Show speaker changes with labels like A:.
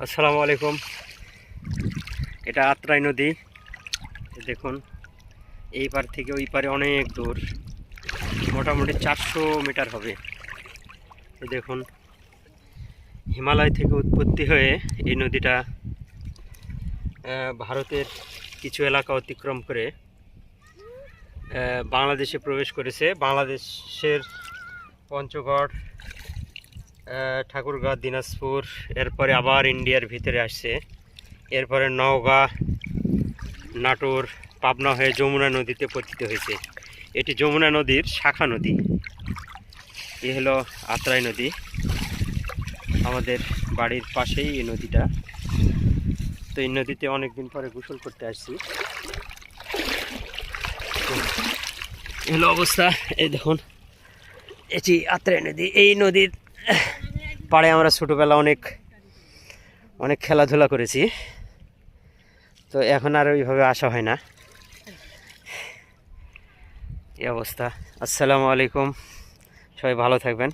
A: আসসালামু আলাইকুম। এটা আত্রাই নদী। দেখুন, এই পার থেকে ওই পারে অনেক দূর, মোটামুটি 400 মিটার হবে। দেখুন, হিমালয় থেকে উৎপত্তি হয়ে এই নদীটা ভারতের কিছু এলাকা অতিক্রম করে বাংলাদেশে প্রবেশ করেছে। বাংলাদেশের পঞ্চগড়, ঠাকুরগাঁও, দিনাজপুর, এরপরে আবার ইন্ডিয়ার ভিতরে আসছে। এরপরে নওগাঁ, নাটোর, পাবনা হয়ে যমুনা নদীতে পতিত হয়েছে। এটি যমুনা নদীর শাখা নদী। এ হলো আত্রাই নদী। আমাদের বাড়ির পাশেই এই নদীটা। তো এই নদীতে অনেকদিন পরে গোসল করতে আসছি। এলো অবস্থা। এই দেখুন, এটি আত্রাই নদী। এই নদীর পাড়ে আমরা ছোটোবেলা অনেক খেলাধুলা করেছি। তো এখন আর ওইভাবে আসা হয় না। এই অবস্থা। আসসালামু আলাইকুম, সবাই ভালো থাকবেন।